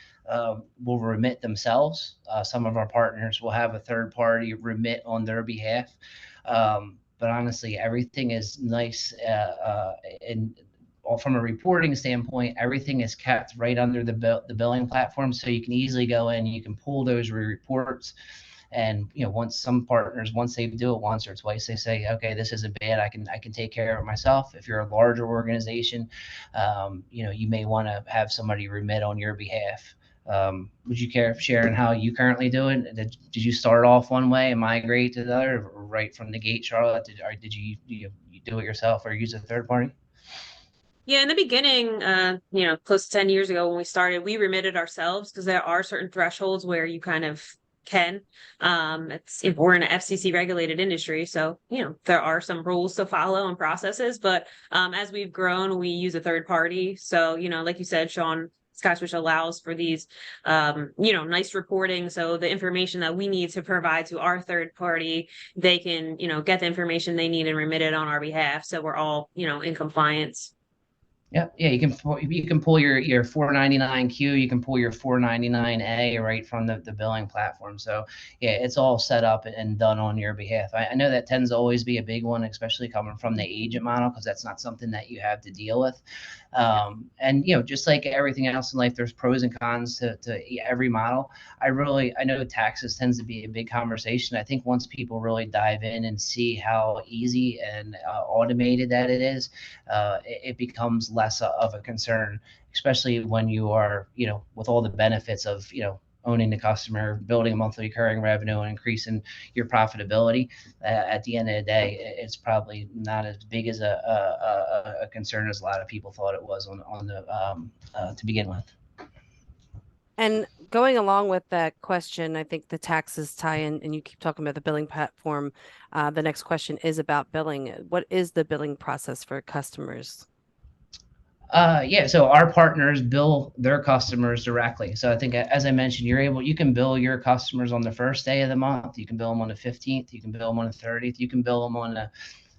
will remit themselves. Some of our partners will have a third party remit on their behalf. But honestly, everything is nice and from a reporting standpoint, everything is kept right under the billing platform, so you can easily go in, you can pull those reports, And once some partners, once they do it once or twice, they say, okay, this isn't bad. I can take care of it myself. If you're a larger organization, you may want to have somebody remit on your behalf. Would you care sharing how you currently do it? Did you start off one way and migrate to the other right from the gate, Charlotte? Did you do it yourself or use a third party? Yeah, in the beginning, close to 10 years ago when we started, we remitted ourselves because there are certain thresholds where you kind of can. It's if we're in an FCC regulated industry, so there are some rules to follow and processes. But as we've grown, we use a third party. So like you said, Sean, SkySwitch allows for these, nice reporting. So the information that we need to provide to our third party, they can, get the information they need and remit it on our behalf. So we're all, in compliance. Yeah, you can pull your 499Q, you can pull your 499A right from the billing platform. So yeah, it's all set up and done on your behalf. I know that tends to always be a big one, especially coming from the agent model, because that's not something that you have to deal with. And just like everything else in life, there's pros and cons to every model. I know taxes tends to be a big conversation. I think once people really dive in and see how easy and automated that it is, it becomes less of a concern, especially when you are, with all the benefits of, owning the customer, building a monthly recurring revenue, and increasing your profitability. At the end of the day, it's probably not as big as a concern as a lot of people thought it was on the to begin with. And going along with that question, I think the taxes tie in, and you keep talking about the billing platform. The next question is about billing. What is the billing process for customers? Yeah, so our partners bill their customers directly. So I think, as I mentioned, you can bill your customers on the first day of the month. You can bill them on the 15th. You can bill them on the 30th. You can bill them on the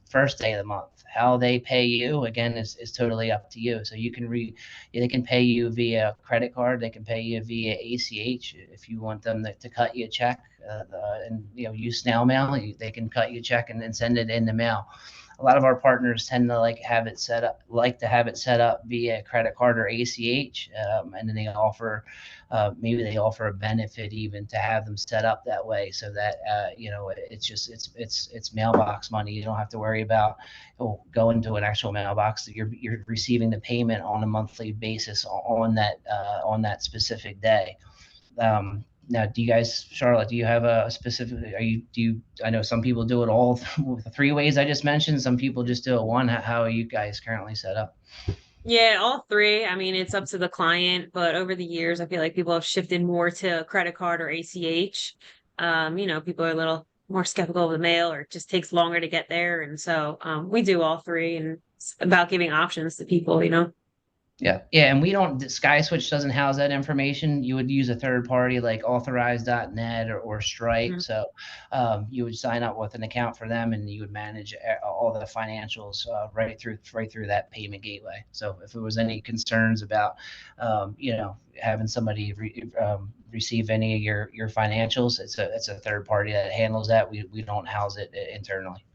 first day of the month. How they pay you, again, is totally up to you. So they can pay you via credit card. They can pay you via ACH. If you want them to cut you a check and use snail mail, they can cut you a check and send it in the mail. A lot of our partners tend to like to have it set up via credit card or ACH, and then they offer maybe they offer a benefit even to have them set up that way, so that it's mailbox money. You don't have to worry about going to an actual mailbox. You're receiving the payment on a monthly basis on that specific day. Now, do you guys, Charlotte, do you have a specific, I know some people do it all the three ways I just mentioned. Some people just do it one. How are you guys currently set up? Yeah, all three. I mean, it's up to the client, but over the years, I feel like people have shifted more to credit card or ACH. People are a little more skeptical of the mail, or it just takes longer to get there. And so we do all three, and it's about giving options to people. Yeah, and SkySwitch doesn't house that information. You would use a third party like Authorize.net or Stripe. Mhm. So you would sign up with an account for them, and you would manage all the financials right through that payment gateway. So if there was any concerns about, having somebody receive any of your financials, it's a third party that handles that. We don't house it internally.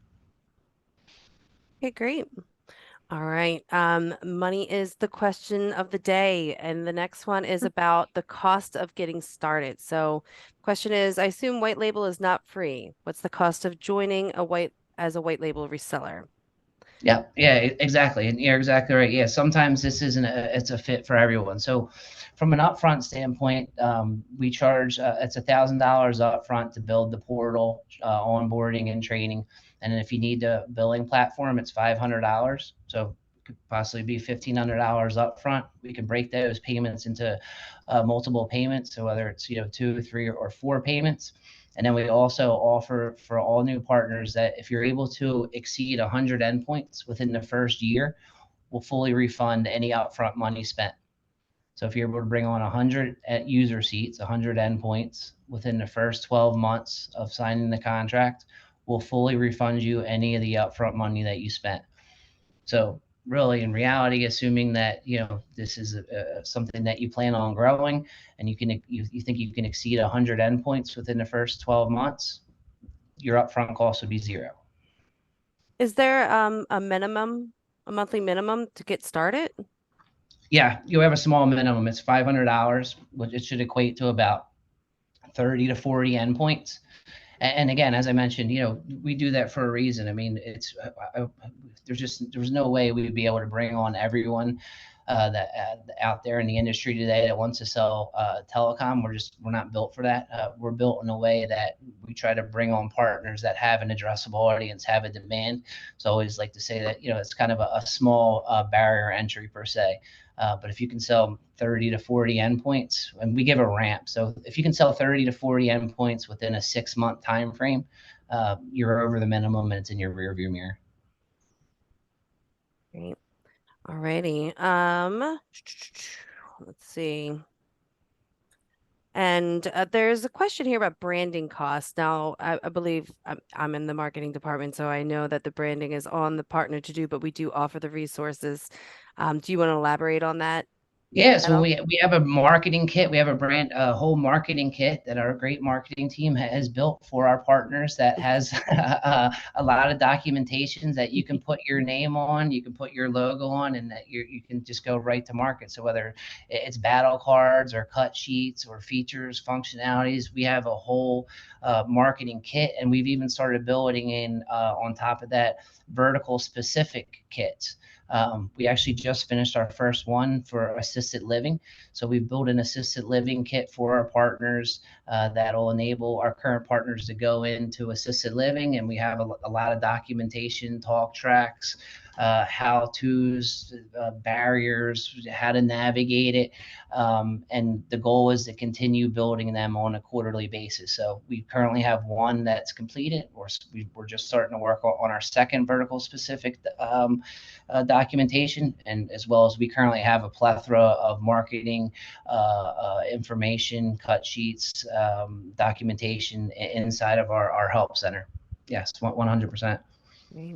Okay, great. All right. Money is the question of the day. And the next one is about the cost of getting started. So question is, I assume white label is not free. What's the cost of joining as a white label reseller? Yeah, exactly. And you're exactly right. Yeah, sometimes this isn't it's a fit for everyone. So from an upfront standpoint, we charge, it's $1,000 upfront to build the portal, onboarding and training. And then if you need a billing platform, it's $500. So it could possibly be $1,500 upfront. We can break those payments into multiple payments. So whether it's, 2, 3, or 4 payments. And then we also offer for all new partners that if you're able to exceed 100 endpoints within the first year, we'll fully refund any upfront money spent. So if you're able to bring on 100 user seats, 100 endpoints within the first 12 months of signing the contract, we'll fully refund you any of the upfront money that you spent. So really, in reality, assuming that this is something that you plan on growing, and you think you can exceed 100 endpoints within the first 12 months, your upfront cost would be $0. Is there a monthly minimum to get started? Yeah, you have a small minimum. It's $500, which it should equate to about 30 to 40 endpoints. And again, as I mentioned, we do that for a reason. I mean, there's no way we would be able to bring on everyone that out there in the industry today that wants to sell telecom. We're not built for that. We're built in a way that we try to bring on partners that have an addressable audience, have a demand. So I always like to say that, it's kind of a small barrier entry per se. But if you can sell 30 to 40 endpoints, and we give a ramp. So if you can sell 30 to 40 endpoints within a 6-month time frame, you're over the minimum and it's in your rearview mirror. Great. Alrighty. Let's see. And there's a question here about branding costs. Now, I believe I'm in the marketing department, so I know that the branding is on the partner to do, but we do offer the resources. Do you want to elaborate on that? Yeah, so we have a marketing kit. We have a whole marketing kit that our great marketing team has built for our partners that has a lot of documentations that you can put your name on, you can put your logo on, and that you can just go right to market. So whether it's battle cards or cut sheets or features, functionalities, we have a whole marketing kit, and we've even started building in on top of that vertical specific kits. We actually just finished our first one for assisted living. So we've built an assisted living kit for our partners that'll enable our current partners to go into assisted living. And we have a lot of documentation, talk tracks, how-tos, barriers, how to navigate it. And the goal is to continue building them on a quarterly basis. So we currently have one that's completed. We're just starting to work on our second vertical specific documentation, and as well as we currently have a plethora of marketing information, cut sheets, documentation inside of our help center. Yes, 100%. Great.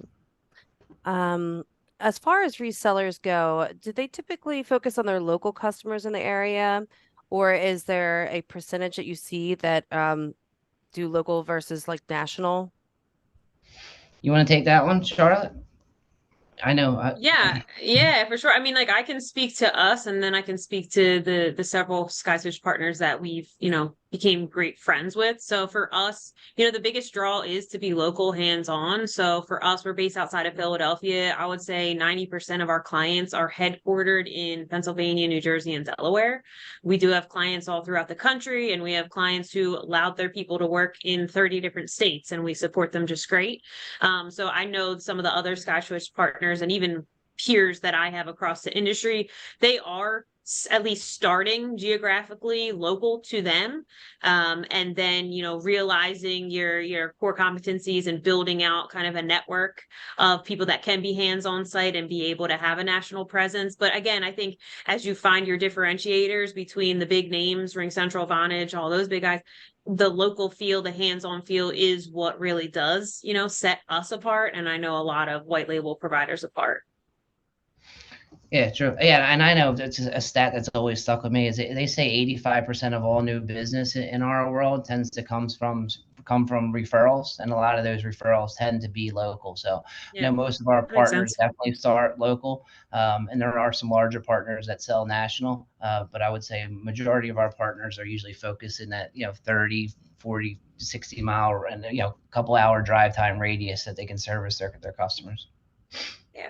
As far as resellers go, do they typically focus on their local customers in the area, or is there a percentage that you see that do local versus like national? You want to take that one, Charlotte? I know. Yeah, for sure. I mean, like I can speak to us and then I can speak to the several SkySwitch partners that we've, became great friends with. So for us, the biggest draw is to be local, hands-on. So for us, we're based outside of Philadelphia. I would say 90% of our clients are headquartered in Pennsylvania, New Jersey, and Delaware. We do have clients all throughout the country, and we have clients who allowed their people to work in 30 different states, and we support them just great. So I know some of the other SkySwitch partners and even peers that I have across the industry, they are at least starting geographically local to them. And then, realizing your core competencies and building out kind of a network of people that can be hands-on site and be able to have a national presence. But again, I think as you find your differentiators between the big names, RingCentral, Vonage, all those big guys, the local feel, the hands-on feel is what really does, set us apart. And I know a lot of white label providers apart. Yeah, true. Yeah, and I know that's a stat that's always stuck with me is they say 85% of all new business in our world tends to come from referrals, and a lot of those referrals tend to be local. So, most of our partners definitely start local, and there are some larger partners that sell national, but I would say majority of our partners are usually focused in that 30, 40, 60 mile and couple hour drive time radius that they can service their customers. Yeah.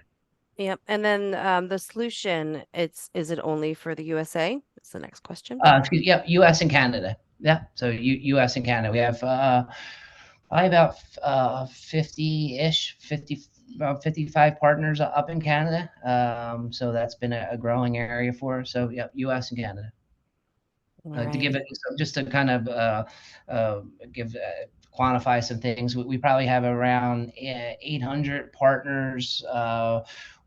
Yep. And then the solution, is it only for the USA? That's the next question. Yeah, US and Canada. Yeah. So US and Canada. We have probably about 50-ish, about 55 partners up in Canada. So that's been a growing area for us. So yeah, US and Canada. To give it just to kind of quantify some things, we probably have around 800 partners.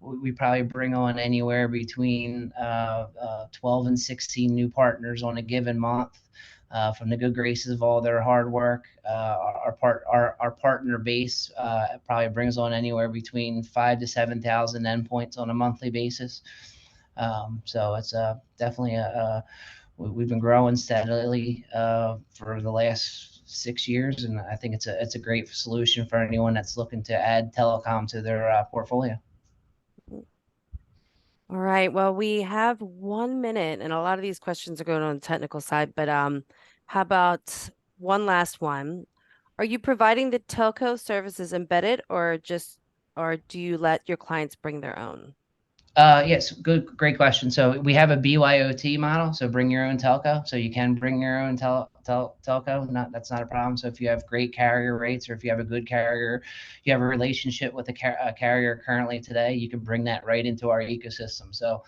We probably bring on anywhere between 12 and 16 new partners on a given month. From the good graces of all their hard work, our partner base probably brings on anywhere between 5,000 to 7,000 endpoints on a monthly basis. So it's definitely we've been growing steadily for the last 6 years, and I think it's a great solution for anyone that's looking to add telecom to their portfolio. All right. Well, we have 1 minute, and a lot of these questions are going on the technical side, but how How about one last one? Are you providing the telco services embedded or do you let your clients bring their own? Yes, great question. So we have a BYOT model, so bring your own telco. So you can bring your own telco. That's not a problem. So if you have great carrier rates, or if you have a good carrier, you have a relationship with a carrier currently today, you can bring that right into our ecosystem. So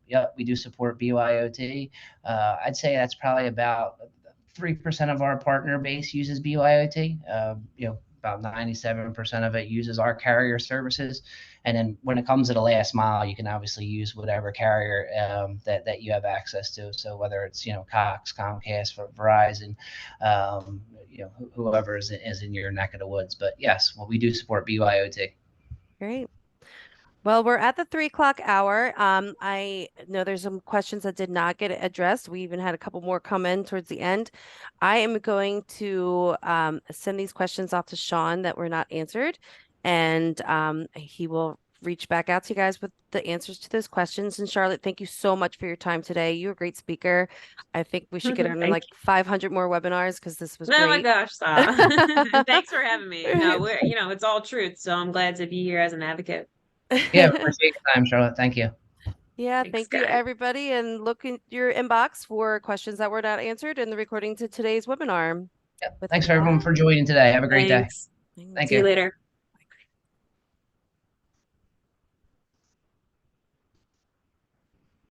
yeah, we do support BYOT. I'd say that's probably about 3% of our partner base uses BYOT. About 97% of it uses our carrier services. And then when it comes to the last mile, you can obviously use whatever carrier that you have access to. So whether it's Cox, Comcast, Verizon, whoever is in your neck of the woods. But yes, well, we do support BYOT. Great. Well, we're at the 3 o'clock hour. I know there's some questions that did not get addressed. We even had a couple more come in towards the end. I am going to send these questions off to Sean that were not answered, and he will reach back out to you guys with the answers to those questions. And Charlotte, thank you so much for your time today. You're a great speaker. I think we should get on like 500 more webinars because this was Oh my great. gosh, stop. Thanks for having me. No, it's all truth. So I'm glad to be here as an advocate. Yeah, appreciate your time, Charlotte. Thank you. Yeah, Thanks, thank you, guys. everybody. And look in your inbox for questions that were not answered in the recording to today's webinar. Yeah, With thanks for everyone for joining today. Have a great day. Thanks. Thank See you you. later.